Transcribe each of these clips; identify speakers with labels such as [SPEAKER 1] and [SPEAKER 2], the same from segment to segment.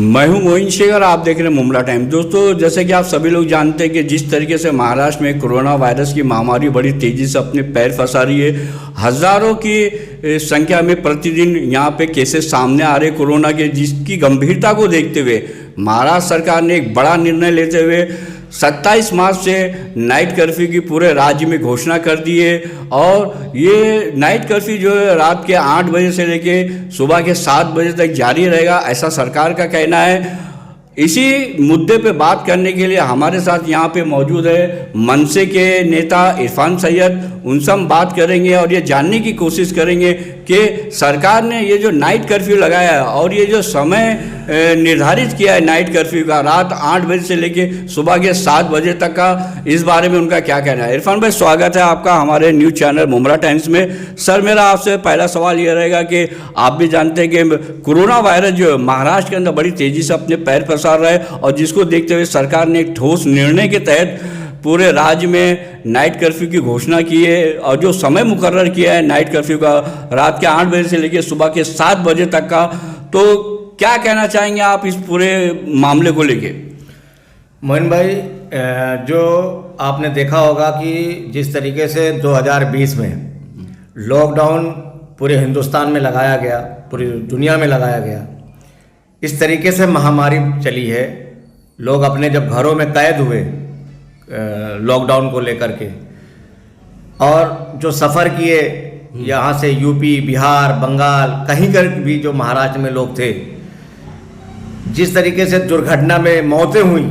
[SPEAKER 1] मैं हूं मोइन शेख और आप देख रहे हैं मुमला टाइम। दोस्तों, जैसे कि आप सभी लोग जानते हैं कि जिस तरीके से महाराष्ट्र में कोरोना वायरस की महामारी बड़ी तेज़ी से अपने पैर फंसा रही है, हज़ारों की संख्या में प्रतिदिन यहां पे केसेस सामने आ रहे कोरोना के, जिसकी गंभीरता को देखते हुए महाराष्ट्र सरकार ने एक बड़ा निर्णय लेते हुए 27 मार्च से नाइट कर्फ्यू की पूरे राज्य में घोषणा कर दी है। और ये नाइट कर्फ्यू जो है रात के 8 बजे से लेके सुबह के 7 बजे तक जारी रहेगा, ऐसा सरकार का कहना है। इसी मुद्दे पे बात करने के लिए हमारे साथ यहाँ पे मौजूद है मनसे के नेता इरफान सैयद। उनसे हम बात करेंगे और ये जानने की कोशिश करेंगे कि सरकार ने ये जो नाइट कर्फ्यू लगाया है और ये जो समय निर्धारित किया है नाइट कर्फ्यू का, रात 8 बजे से लेके सुबह के 7 बजे तक का, इस बारे में उनका क्या कहना है। इरफान भाई, स्वागत है आपका हमारे न्यूज़ चैनल मुमला टाइम्स में। सर, मेरा आपसे पहला सवाल ये रहेगा कि आप भी जानते हैं कि कोरोना वायरस जो महाराष्ट्र के अंदर बड़ी तेज़ी से अपने पैर पसार रहा है और जिसको देखते हुए सरकार ने एक ठोस निर्णय के तहत पूरे राज्य में नाइट कर्फ्यू की घोषणा की है और जो समय मुकर्रर किया है नाइट कर्फ्यू का रात के 8 बजे से लेकर सुबह के 7 बजे तक का, तो क्या कहना चाहेंगे आप इस पूरे मामले को लेके?
[SPEAKER 2] मोहन भाई, जो आपने देखा होगा कि जिस तरीके से 2020 में लॉकडाउन पूरे हिंदुस्तान में लगाया गया, पूरी दुनिया में लगाया गया, इस तरीके से महामारी चली है। लोग अपने जब घरों में कैद हुए लॉकडाउन को लेकर के, और जो सफ़र किए यहाँ से यूपी, बिहार, बंगाल, कहीं कर भी जो महाराष्ट्र में लोग थे, जिस तरीके से दुर्घटना में मौतें हुई,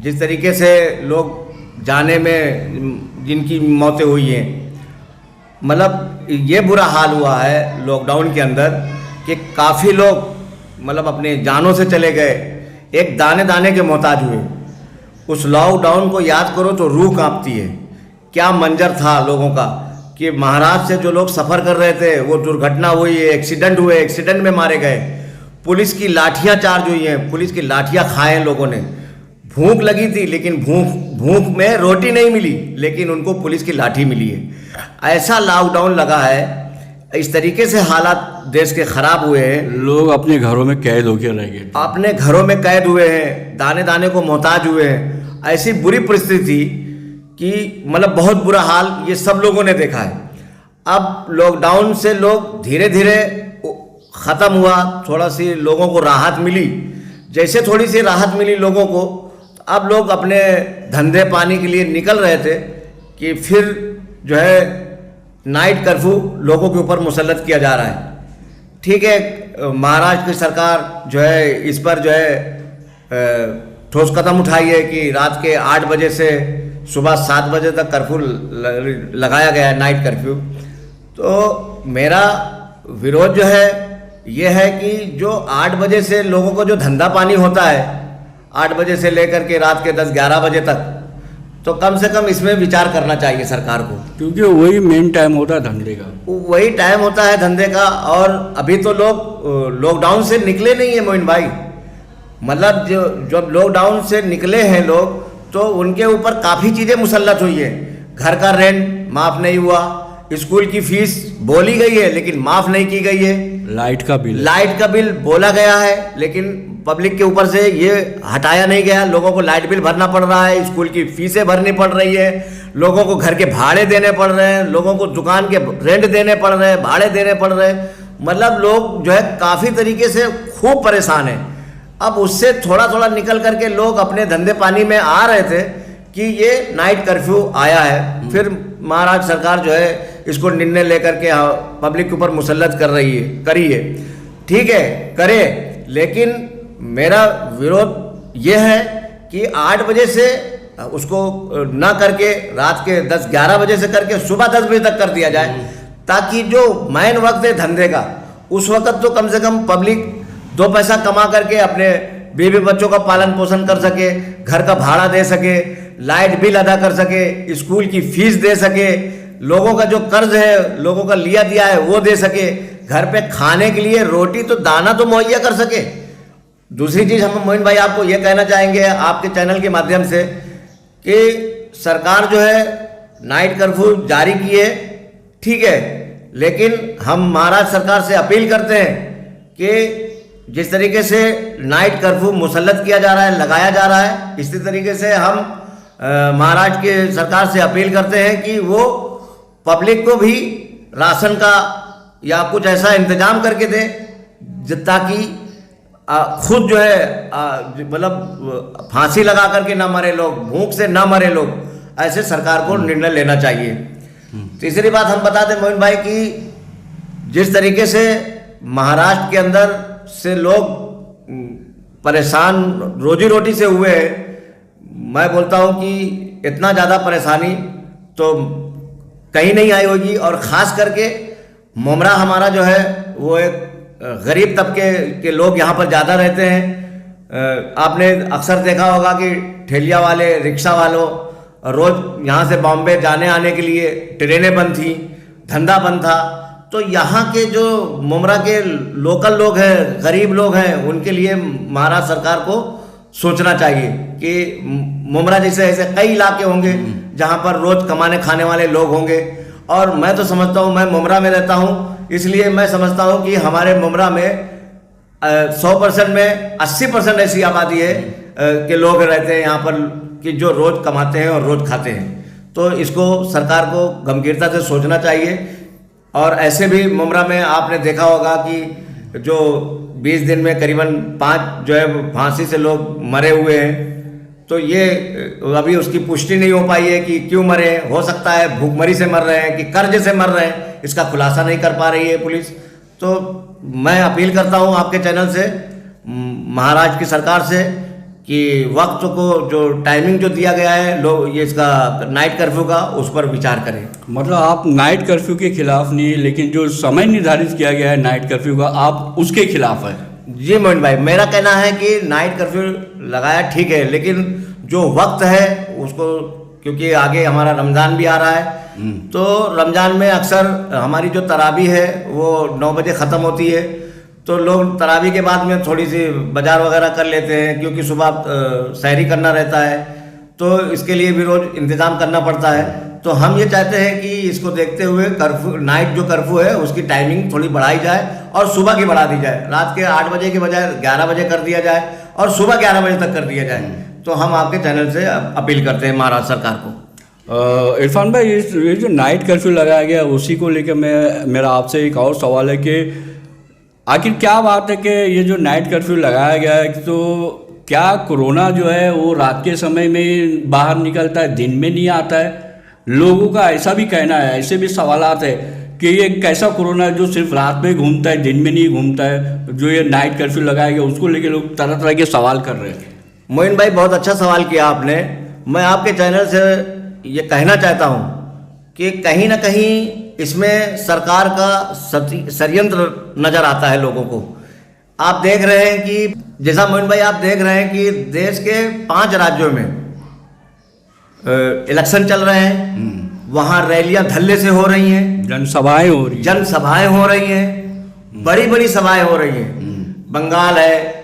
[SPEAKER 2] जिस तरीके से लोग जाने में जिनकी मौतें हुई हैं, मतलब ये बुरा हाल हुआ है लॉकडाउन के अंदर कि काफ़ी लोग मतलब अपने जानों से चले गए, एक दाने दाने के मोहताज हुए। उस लॉकडाउन को याद करो तो रूह कांपती है। क्या मंजर था लोगों का कि महाराष्ट्र से जो लोग सफ़र कर रहे थे, वो दुर्घटना हुई, एक्सीडेंट हुए, एक्सीडेंट में मारे गए, पुलिस की लाठियां चार्ज हुई हैं, पुलिस की लाठियां खाए लोगों ने। भूख लगी थी लेकिन भूख में रोटी नहीं मिली, लेकिन उनको पुलिस की लाठी मिली है। ऐसा लॉकडाउन लगा है, इस तरीके से हालात देश के खराब हुए हैं।
[SPEAKER 1] लोग अपने घरों में कैद होकर रह गए,
[SPEAKER 2] अपने घरों में कैद हुए हैं, दाने दाने को मोहताज हुए हैं। ऐसी बुरी परिस्थिति कि मतलब बहुत बुरा हाल ये सब लोगों ने देखा है। अब लॉकडाउन से लोग धीरे धीरे ख़त्म हुआ, थोड़ा सी लोगों को राहत मिली। जैसे थोड़ी सी राहत मिली लोगों को, अब लोग अपने धंधे पानी के लिए निकल रहे थे कि फिर जो है नाइट कर्फ्यू लोगों के ऊपर मुसल्लत किया जा रहा है। ठीक है, महाराष्ट्र की सरकार जो है इस पर जो है ठोस कदम उठाई है कि रात के 8 बजे से सुबह 7 बजे तक कर्फ्यू लगाया गया है, नाइट कर्फ्यू। तो मेरा विरोध जो है ये है कि जो 8 बजे से लोगों को जो धंधा पानी होता है, 8 बजे से लेकर के रात के 10-11 बजे तक, तो कम से कम इसमें विचार करना चाहिए सरकार को,
[SPEAKER 1] क्योंकि वही मेन टाइम होता है धंधे का,
[SPEAKER 2] वही टाइम होता है धंधे का। और अभी तो लोग लॉकडाउन से निकले नहीं है मोइन भाई। मतलब जो जब लॉकडाउन से निकले हैं लोग, तो उनके ऊपर काफ़ी चीज़ें मुसल्लत हुई है। घर का रेंट माफ़ नहीं हुआ, स्कूल की फीस बोली गई है लेकिन माफ़ नहीं की गई है, लाइट का बिल बोला गया है लेकिन पब्लिक के ऊपर से ये हटाया नहीं गया। लोगों को लाइट बिल भरना पड़ रहा है, स्कूल की फीसें भरनी पड़ रही है, लोगों को घर के भाड़े देने पड़ रहे हैं, लोगों को दुकान के रेंट देने पड़ रहे हैं, भाड़े देने पड़ रहे हैं। मतलब लोग जो है काफ़ी तरीके से खूब परेशान हैं। अब उससे थोड़ा थोड़ा निकल करके लोग अपने धंधे पानी में आ रहे थे कि ये नाइट कर्फ्यू आया है। फिर महाराष्ट्र सरकार जो है इसको निर्णय लेकर के पब्लिक के ऊपर मुसल्लत करी है। ठीक है, करे, लेकिन मेरा विरोध ये है कि 8 बजे से उसको ना करके रात के 10-11 बजे से करके सुबह 10 बजे तक कर दिया जाए, ताकि जो मेन वक्त है धंधे का, उस वक्त तो कम से कम पब्लिक 2 पैसा कमा करके अपने बीवी बच्चों का पालन पोषण कर सके, घर का भाड़ा दे सके, लाइट बिल अदा कर सके, स्कूल की फीस दे सके, लोगों का जो कर्ज है लोगों का लिया दिया है वो दे सके, घर पे खाने के लिए रोटी तो दाना तो मुहैया कर सके। दूसरी चीज़ हम मोइन भाई आपको ये कहना चाहेंगे आपके चैनल के माध्यम से कि सरकार जो है नाइट कर्फ्यू जारी की है, ठीक है, लेकिन हम महाराष्ट्र सरकार से अपील करते हैं कि जिस तरीके से नाइट कर्फ्यू मुसल्लत किया जा रहा है, लगाया जा रहा है, इसी तरीके से हम महाराष्ट्र की सरकार से अपील करते हैं कि वो पब्लिक को भी राशन का या कुछ ऐसा इंतजाम करके दे ताकि खुद जो है मतलब फांसी लगा करके ना मरे लोग, भूख से ना मरे लोग, ऐसे सरकार को निर्णय लेना चाहिए। तीसरी बात हम बता दें मोइन भाई कि जिस तरीके से महाराष्ट्र के अंदर से लोग परेशान रोजी रोटी से हुए हैं, मैं बोलता हूं कि इतना ज़्यादा परेशानी तो कहीं नहीं आई होगी। और ख़ास करके मुमरा हमारा जो है वो एक गरीब तबके के लोग यहाँ पर ज़्यादा रहते हैं। आपने अक्सर देखा होगा कि ठेलिया वाले, रिक्शा वालों रोज़ यहाँ से बॉम्बे जाने आने के लिए ट्रेनें बंद थी, धंधा बंद था। तो यहाँ के जो मुमरा के लोकल लोग हैं, गरीब लोग हैं, उनके लिए महाराष्ट्र सरकार को सोचना चाहिए कि मुमरा जैसे ऐसे कई इलाके होंगे जहाँ पर रोज़ कमाने खाने वाले लोग होंगे। और मैं तो समझता हूँ, मैं मुमरा में रहता हूँ, इसलिए मैं समझता हूँ कि हमारे मुमरा में 100% में 80% ऐसी आबादी है कि लोग रहते हैं यहाँ पर कि जो रोज़ कमाते हैं और रोज़ खाते हैं। तो इसको सरकार को गंभीरता से सोचना चाहिए। और ऐसे भी मुमरा में आपने देखा होगा कि जो 20 दिन में करीबन 5 जो है फांसी से लोग मरे हुए हैं। तो ये अभी उसकी पुष्टि नहीं हो पाई है कि क्यों मरे। हो सकता है भूखमरी से मर रहे हैं कि कर्ज से मर रहे हैं, इसका खुलासा नहीं कर पा रही है पुलिस। तो मैं अपील करता हूँ आपके चैनल से महाराष्ट्र की सरकार से कि वक्त को जो टाइमिंग जो दिया गया है लोग ये इसका नाइट कर्फ्यू का, उस पर विचार करें।
[SPEAKER 1] मतलब आप नाइट कर्फ्यू के खिलाफ नहीं, लेकिन जो समय निर्धारित किया गया है नाइट कर्फ्यू का, आप उसके खिलाफ है?
[SPEAKER 2] जी मोहन भाई, मेरा कहना है कि नाइट कर्फ्यू लगाया ठीक है, लेकिन जो वक्त है उसको, क्योंकि आगे हमारा रमज़ान भी आ रहा है, तो रमज़ान में अक्सर हमारी जो तरावी है वो 9 बजे ख़त्म होती है। तो लोग तरावी के बाद में थोड़ी सी बाज़ार वगैरह कर लेते हैं, क्योंकि सुबह सहरी करना रहता है, तो इसके लिए भी रोज़ इंतज़ाम करना पड़ता है। तो हम ये चाहते हैं कि इसको देखते हुए कर्फ्यू, नाइट जो कर्फ्यू है उसकी टाइमिंग थोड़ी बढ़ाई जाए और सुबह की बढ़ा दी जाए। रात के 8 बजे के बजाय 11 बजे कर दिया जाए और सुबह 11 बजे तक कर दिया जाए। तो हम आपके चैनल से अपील करते हैं महाराष्ट्र सरकार को।
[SPEAKER 1] इरफान भाई, ये जो नाइट कर्फ्यू लगाया गया उसी को लेकर मेरा आपसे एक और सवाल है कि आखिर क्या बात है कि ये जो नाइट कर्फ्यू लगाया गया है, तो क्या कोरोना जो है वो रात के समय में बाहर निकलता है, दिन में नहीं आता है? लोगों का ऐसा भी कहना है, ऐसे भी सवालात है कि ये कैसा कोरोना है जो सिर्फ रात में घूमता है, दिन में नहीं घूमता है। जो ये नाइट कर्फ्यू लगाया गया उसको लेकर लोग तरह तरह के सवाल कर रहे हैं।
[SPEAKER 2] मोइन भाई, बहुत अच्छा सवाल किया आपने। मैं आपके चैनल से ये कहना चाहता हूँ कि कहीं ना कहीं इसमें सरकार का षड्यंत्र नज़र आता है लोगों को। आप देख रहे हैं कि जैसा मोइन भाई आप देख रहे हैं कि देश के 5 राज्यों में इलेक्शन चल रहे हैं, वहाँ रैलियां धल्ले से हो रही हैं, जनसभाएं हो रही हैं, बड़ी बड़ी सभाएं हो रही हैं। बंगाल है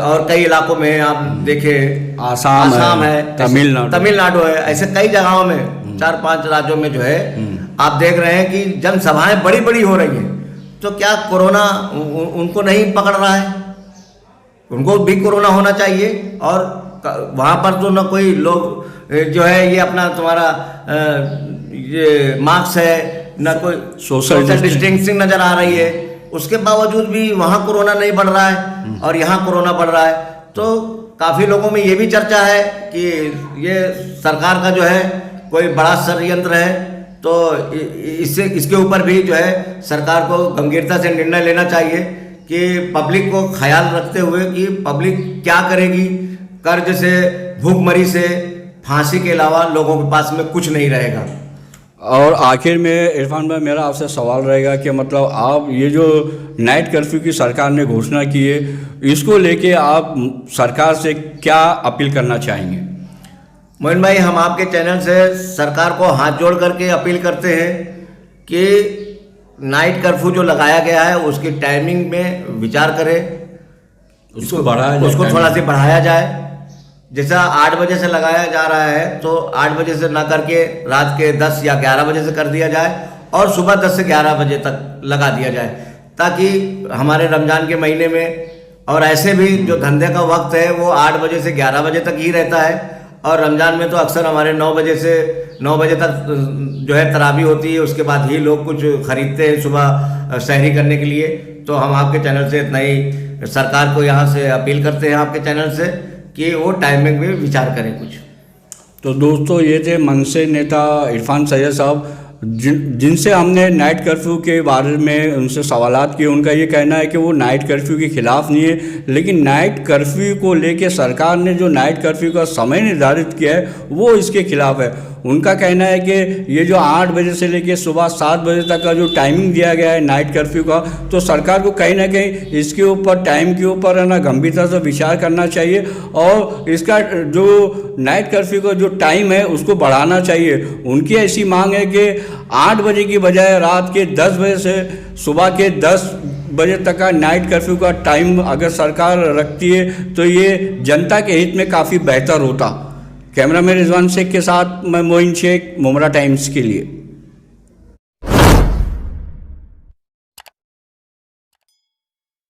[SPEAKER 2] और कई इलाकों में आप देखें, आसाम है, तमिलनाडु है, ऐसे कई जगहों में 4-5 राज्यों में जो है आप देख रहे हैं कि जनसभाएं बड़ी बड़ी हो रही हैं। तो क्या कोरोना उनको नहीं पकड़ रहा है? उनको भी कोरोना होना चाहिए। और वहाँ पर तो न कोई लोग जो है ये अपना तुम्हारा ये मार्क्स है, न कोई सोशल डिस्टेंसिंग नज़र आ रही है, उसके बावजूद भी वहाँ कोरोना नहीं बढ़ रहा है और यहाँ कोरोना बढ़ रहा है। तो काफ़ी लोगों में ये भी चर्चा है कि ये सरकार का जो है कोई बड़ा षड्यंत्र है। तो इसके ऊपर भी जो है सरकार को गंभीरता से निर्णय लेना चाहिए कि पब्लिक को ख्याल रखते हुए कि पब्लिक क्या करेगी। कर्ज से, भूखमरी से, फांसी के अलावा लोगों के पास में कुछ नहीं रहेगा।
[SPEAKER 1] और आखिर में इरफान भाई, मेरा आपसे सवाल रहेगा कि मतलब आप ये जो नाइट कर्फ्यू की सरकार ने घोषणा की है, इसको लेके आप सरकार से क्या अपील करना चाहेंगे?
[SPEAKER 2] मोइन भाई, हम आपके चैनल से सरकार को हाथ जोड़ करके अपील करते हैं कि नाइट कर्फ्यू जो लगाया गया है उसकी टाइमिंग में विचार करें, उसको थोड़ा सा बढ़ाया जाए। जैसा 8 बजे से लगाया जा रहा है तो 8 बजे से ना करके रात के 10 या 11 बजे से कर दिया जाए और सुबह 10 से 11 बजे तक लगा दिया जाए, ताकि हमारे रमज़ान के महीने में और ऐसे भी जो धंधे का वक्त है वो 8 बजे से 11 बजे तक ही रहता है, और रमज़ान में तो अक्सर हमारे 9 बजे से 9 बजे तक जो है तरावी होती है, उसके बाद ही लोग कुछ खरीदते हैं सुबह सहरी करने के लिए। तो हम आपके चैनल से इतना ही सरकार को यहाँ से अपील करते हैं आपके चैनल से कि वो टाइमिंग में विचार करें कुछ।
[SPEAKER 1] तो दोस्तों ये थे मनसे नेता इरफान सैयद साहब, जिनसे हमने नाइट कर्फ्यू के बारे में उनसे सवालात किए। उनका ये कहना है कि वो नाइट कर्फ्यू के खिलाफ़ नहीं है, लेकिन नाइट कर्फ्यू को लेके सरकार ने जो नाइट कर्फ्यू का समय निर्धारित किया है वो इसके खिलाफ़ है। उनका कहना है कि ये जो 8 बजे से लेके सुबह 7 बजे तक का जो टाइमिंग दिया गया है नाइट कर्फ्यू का, तो सरकार को कहीं ना कहीं इसके ऊपर टाइम के ऊपर है ना गंभीरता से विचार करना चाहिए, और इसका जो नाइट कर्फ्यू का जो टाइम है उसको बढ़ाना चाहिए। उनकी ऐसी मांग है कि 8 बजे की बजाय रात के 10 बजे से सुबह के 10 बजे तक का नाइट कर्फ्यू का टाइम अगर सरकार रखती है तो ये जनता के हित में काफ़ी बेहतर होता। कैमरामैन रिजवान शेख के साथ मैं मोइन शेख, मुमरा टाइम्स के लिए।